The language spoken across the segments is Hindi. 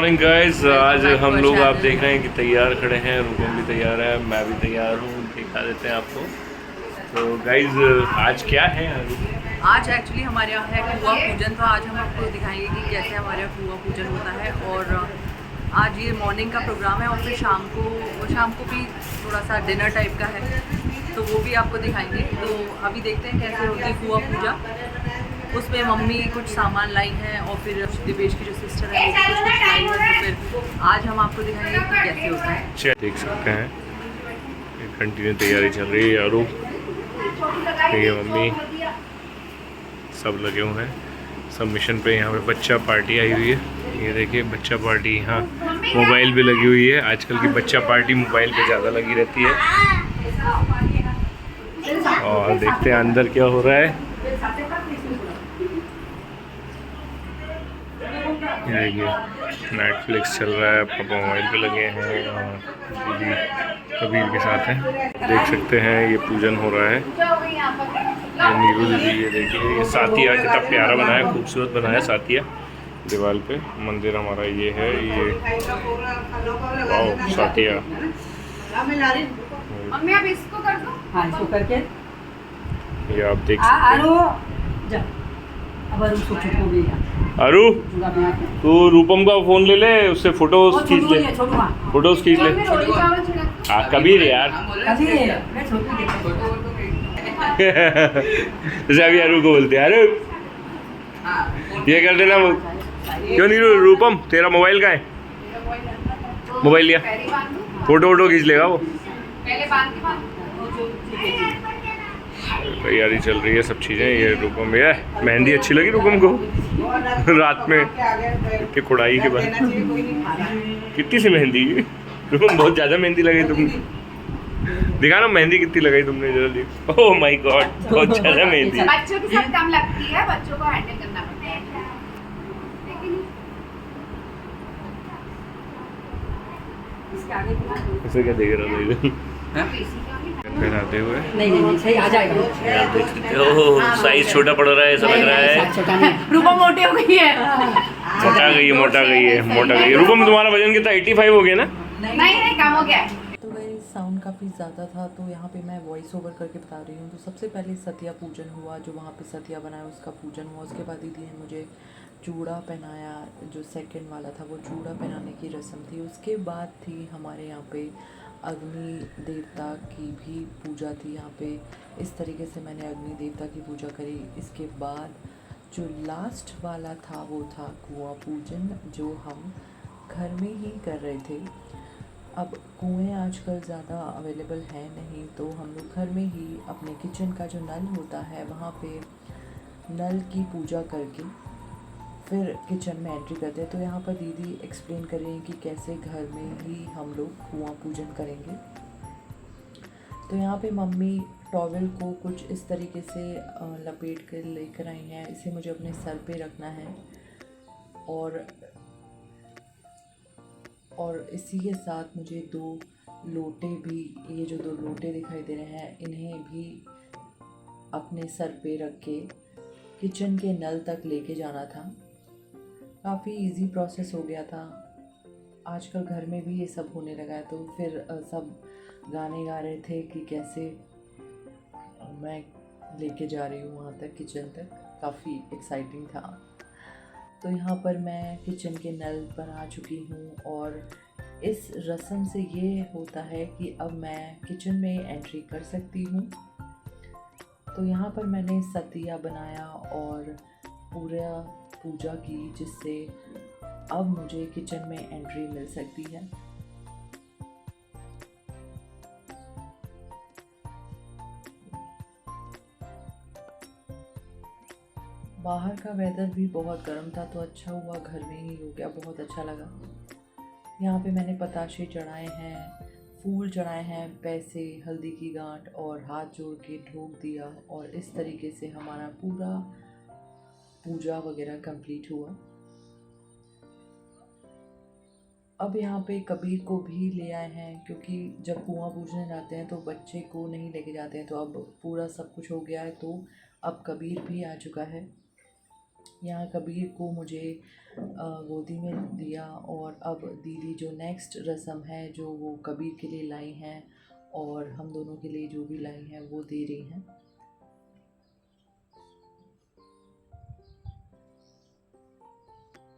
Morning guys. आज हम लोग आप देख रहे हैं कि तैयार खड़े हैं, रूपम भी तैयार है, मैं भी तैयार हूँ। दिखा देते हैं आपको। तो गाइस आज क्या है? आज एक्चुअली हमारे यहाँ है कुआं पूजन। तो आज हम आपको दिखाएंगे कि कैसे हमारे यहाँ कुआं पूजन होता है। और आज ये मॉर्निंग का प्रोग्राम है और फिर शाम को भी थोड़ा सा डिनर टाइप का है, तो वो भी आपको दिखाएंगे। तो अभी देखते हैं कैसे होती है कुआं पूजा। उसमें मम्मी कुछ सामान लाई हैं और फिर दिवेश की जो सिस्टर है वो कुछ लाई है। तो फिर आज हम आपको दिखाएंगे कि कैसे होता है। देख सकते हैं कंटिन्यू तैयारी चल रही है यारो। ये मम्मी सब लगे हुए हैं, सब मिशन पे। यहाँ पे बच्चा पार्टी आई हुई है। ये देखिए बच्चा पार्टी। यहाँ मोबाइल भी लगी हुई है। आजकल की बच्चा पार्टी मोबाइल पे ज़्यादा लगी रहती है। और देखते हैं अंदर क्या हो रहा है। देखिए नेटफ्लिक्स चल रहा है, पापा मोबाइल पे लगे हैं और दीदी कबीर के साथ हैं। देख सकते हैं ये पूजन हो रहा है। ये नीरू दीदी, ये देखिए ये सातिया कितना प्यारा बनाया, खूबसूरत बनाया सातिया दीवार पे। मंदिर हमारा ये है। ये वाओ सातिया। मम्मी आप इसको कर दो। हाँ, इसको करके ये आप देख सकते हैं। अरु तू रूपम का फोन ले ले, उससे फोटोज खींच ले, फोटोज खींच ले। हाँ कबीर यार। जैसे अभी अरु को बोलते हैं अरु ये कर देना। क्यों नहीं रूपम, तेरा मोबाइल कहाँ है? मोबाइल लिया, फोटो वोटो खींच लेगा वो। तैयारी चल रही है सब चीज़ें। ये रूपम ये मेहंदी अच्छी लगी रूपम को रात में के कुड़ाई के बाद। कितनी सी मेहंदी रूपम, बहुत ज़्यादा मेहंदी लगाई तुमने। दिखा ना मेहंदी कितनी लगाई तुमने जल्दी। ओह माय गॉड, बहुत ज़्यादा मेहंदी। बच्चों के साथ कम लगती है, बच्चों को हैंडल करना पड़ता है। इसे क्या देख रहा था पहनाते हुए? नहीं सही आ जाएगा। देख सकते हो साइज छोटा पड़ रहा है, ऐसा लग रहा है। रूपा मोटी हो गई है। मोटा गई है। रूपम तुम्हारा वजन कितना? 85 हो गया ना? नहीं कम हो गया। तो भाई साउंड काफ़ी ज़्यादा था, तो यहाँ पे मैं वॉइस ओवर करके बता रही हूँ। तो सबसे पहले सतिया पूजन हुआ, जो वहाँ पे सतिया बनाया उसका पूजन हुआ। उसके बाद दीदी ने मुझे चूड़ा पहनाया, जो सेकंड वाला था वो चूड़ा पहनाने की रस्म थी। उसके बाद थी हमारे यहाँ पे अग्नि देवता की भी पूजा थी। यहाँ पे इस तरीके से मैंने अग्नि देवता की पूजा करी। इसके बाद जो लास्ट वाला था वो था कुआं पूजन, जो हम घर में ही कर रहे थे। अब कुएं आजकल ज़्यादा अवेलेबल है नहीं, तो हम लोग घर में ही अपने किचन का जो नल होता है वहाँ पे नल की पूजा करके फिर किचन में एंट्री करते हैं। तो यहाँ पर दीदी एक्सप्लेन कर रही हैं कि कैसे घर में ही हम लोग कुआं पूजन करेंगे। तो यहाँ पे मम्मी टॉवेल को कुछ इस तरीके से लपेट कर लेकर आई हैं। इसे मुझे अपने सर पे रखना है और इसी के साथ मुझे 2 लोटे भी, ये जो 2 लोटे दिखाई दे रहे हैं, इन्हें भी अपने सर पे रख के किचन के नल तक लेके जाना था। काफ़ी इजी प्रोसेस हो गया था। आजकल घर में भी ये सब होने लगा है। तो फिर सब गाने गा रहे थे कि कैसे मैं लेके जा रही हूँ वहाँ तक, किचन तक। काफ़ी एक्साइटिंग था। तो यहाँ पर मैं किचन के नल पर आ चुकी हूँ और इस रस्म से ये होता है कि अब मैं किचन में एंट्री कर सकती हूँ। तो यहाँ पर मैंने सतिया बनाया और पूरा पूजा की, जिससे अब मुझे किचन में एंट्री मिल सकती है। बाहर का वेदर भी बहुत गर्म था, तो अच्छा हुआ घर में ही हो गया, बहुत अच्छा लगा। यहाँ पे मैंने पताशे चढ़ाए हैं, फूल चढ़ाए हैं, पैसे, हल्दी की गांठ और हाथ जोड़ के ठोक दिया। और इस तरीके से हमारा पूरा पूजा वगैरह कंप्लीट हुआ। अब यहाँ पे कबीर को भी ले आए हैं, क्योंकि जब कुआं पूजने जाते हैं तो बच्चे को नहीं लेके जाते हैं। तो अब पूरा सब कुछ हो गया है, तो अब कबीर भी आ चुका है। यहाँ कबीर को मुझे गोदी में दिया और अब दीदी जो नेक्स्ट रस्म है जो वो कबीर के लिए लाई हैं और हम दोनों के लिए जो भी लाई हैं वो दे रही हैं।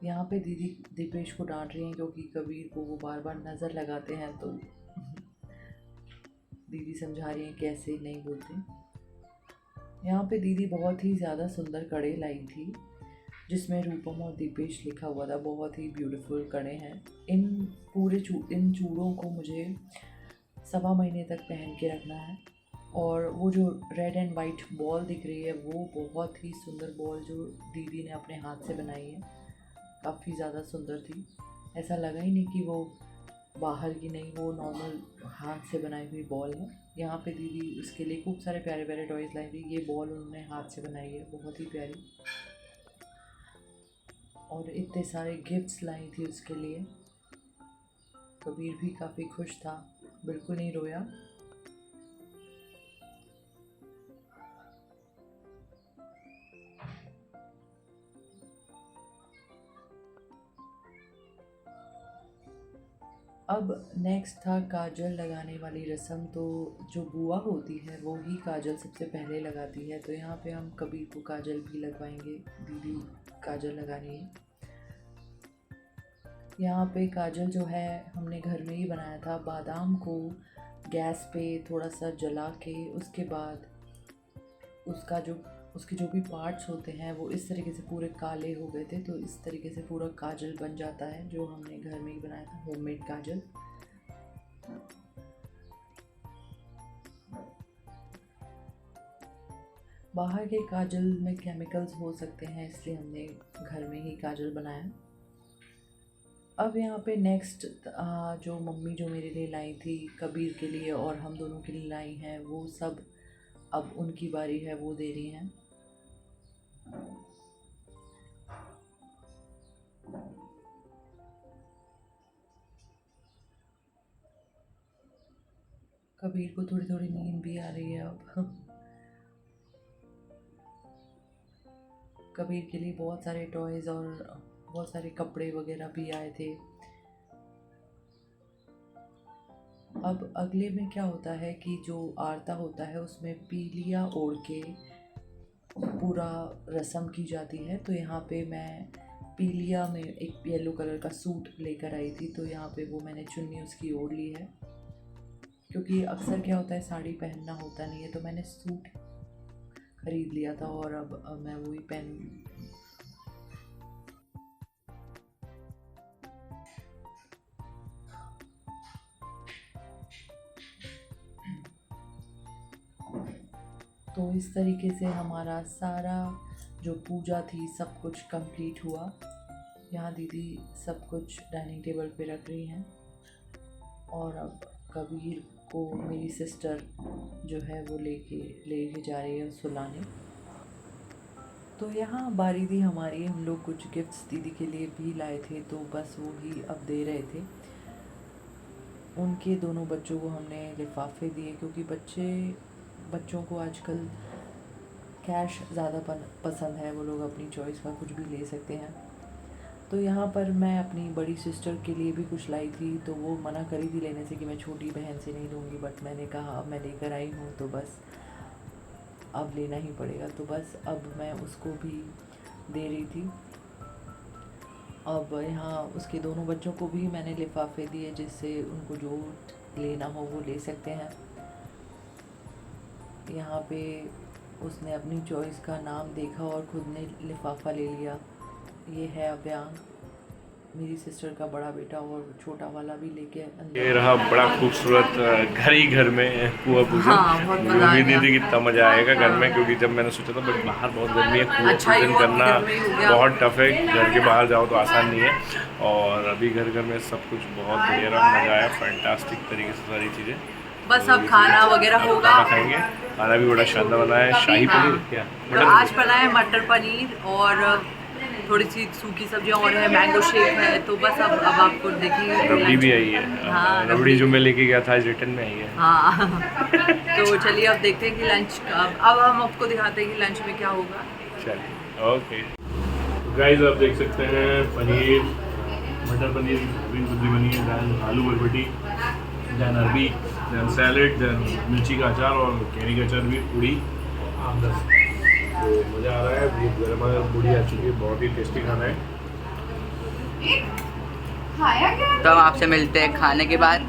यहाँ पे दीदी दीपेश को डांट रही हैं क्योंकि कबीर को वो बार बार नज़र लगाते हैं, तो दीदी समझा रही हैं कैसे नहीं बोलते। यहाँ पे दीदी बहुत ही ज़्यादा सुंदर कड़े लाई थी जिसमें रूपम और दीपेश लिखा हुआ था। बहुत ही ब्यूटीफुल कड़े हैं। इन चूड़ों को मुझे 1.25 महीने तक पहन के रखना है। और वो जो रेड एंड वाइट बॉल दिख रही है वो बहुत ही सुंदर बॉल जो दीदी ने अपने हाथ से बनाई है, काफ़ी ज़्यादा सुंदर थी। ऐसा लगा ही नहीं कि वो बाहर की नहीं, वो नॉर्मल हाथ से बनाई हुई बॉल है। यहाँ पे दीदी उसके लिए खूब सारे प्यारे प्यारे टॉयज़ लाई थी। ये बॉल उन्होंने हाथ से बनाई है, बहुत ही प्यारी। और इतने सारे गिफ्ट्स लाई थी उसके लिए। कबीर भी काफ़ी खुश था, बिल्कुल नहीं रोया। अब नेक्स्ट था काजल लगाने वाली रस्म। तो जो बुआ होती है वो ही काजल सबसे पहले लगाती है। तो यहाँ पे हम कबीर को काजल भी लगवाएंगे। दीदी काजल लगा रही है। यहाँ पे काजल जो है हमने घर में ही बनाया था। बादाम को गैस पे थोड़ा सा जला के उसके बाद उसके जो भी पार्ट्स होते हैं वो इस तरीके से पूरे काले हो गए थे। तो इस तरीके से पूरा काजल बन जाता है जो हमने घर में ही बनाया था, होममेड काजल। बाहर के काजल में केमिकल्स हो सकते हैं, इसलिए हमने घर में ही काजल बनाया। अब यहाँ पे नेक्स्ट जो मम्मी जो मेरे लिए लाई थी कबीर के लिए और हम दोनों के लिए लाई हैं, वो सब अब उनकी बारी है, वो दे रही हैं। कबीर को थोड़ी थोड़ी नींद भी आ रही है अब। कबीर के लिए बहुत सारे टॉयज़ और बहुत सारे कपड़े वगैरह भी आए थे। अब अगले में क्या होता है कि जो आरता होता है उसमें पीलिया ओढ़ के पूरा रस्म की जाती है। तो यहाँ पे मैं पीलिया में एक येलो कलर का सूट लेकर आई थी। तो यहाँ पे वो मैंने चुन्नी उसकी ओढ़ ली है, क्योंकि अक्सर क्या होता है साड़ी पहनना होता नहीं है। तो मैंने सूट खरीद लिया था और अब मैं वही पहन। तो इस तरीके से हमारा सारा जो पूजा थी सब कुछ कंप्लीट हुआ। यहाँ दीदी सब कुछ डाइनिंग टेबल पे रख रही हैं और अब कबीर को मेरी सिस्टर जो है वो लेके जा रही है सुलाने। तो यहाँ बारी थी हमारी, हम लोग कुछ गिफ्ट्स दीदी के लिए भी लाए थे, तो बस वो ही अब दे रहे थे। उनके दोनों बच्चों को हमने लिफाफे दिए, क्योंकि बच्चों को आजकल कैश ज़्यादा पसंद है, वो लोग अपनी चॉइस का कुछ भी ले सकते हैं। तो यहाँ पर मैं अपनी बड़ी सिस्टर के लिए भी कुछ लाई थी, तो वो मना करी थी लेने से कि मैं छोटी बहन से नहीं लूँगी, बट मैंने कहा अब मैं लेकर आई हूँ तो बस अब लेना ही पड़ेगा। तो बस अब मैं उसको भी दे रही थी। अब यहाँ उसके दोनों बच्चों को भी मैंने लिफाफे दिए, जिससे उनको जो लेना हो वो ले सकते हैं। यहाँ पे उसने अपनी चॉइस का नाम देखा और खुद ने लिफाफा ले लिया। ये है अव्यांग, मेरी सिस्टर का बड़ा बेटा, और छोटा वाला भी लेके ये रहा बड़ा खूबसूरत घर में कुआ पूजन। हाँ, बहुत मजा उम्मीद नहीं आया। थी कितना मजा आएगा घर में, क्योंकि जब मैंने सोचा था बट बाहर बहुत गर्मी है, कुआ अच्छा ही पूजन हुआ करना घर में ही हो गया। बहुत टफ है। घर के बाहर जाओ तो आसान नहीं है। और अभी घर में सब कुछ बहुत बढ़िया रहा, मज़ा आया, फैंटास्टिक तरीके से सारी चीज़ें। बस अब खाना वगैरह अब होगा। खाना खाएंगे। खाना भी बड़ा शानदार बना है, शाही पनीर क्या तो आज बना है मटर पनीर और थोड़ी सी सूखी सब्जियां और है, मैंगो शेक है। तो बस अब आपको देखिए रबड़ी भी आई है। हाँ, रबड़ी जो मैं लेके गया था आज रिटर्न में आई है। हाँ तो चलिए अब देखते हैं कि लंच का, अब हम आपको दिखाते हैं कि लंच में क्या होगा। चलिए ओके। गाइस आप देख सकते हैं पनीर, मटर पनीर ग्रीन सब्जी बनी है, दैन आलू बरबटी, दैन अरबी, दैन सैलड, दैन मिर्ची का अचार और कैरी का अचार भी, पूड़ी, आमदस। तो मज़ा आ रहा है। ये गर्मा गर्म पूड़ी आ चुकी है, बहुत ही टेस्टी खाना है। तो हम आपसे मिलते हैं खाने के बाद।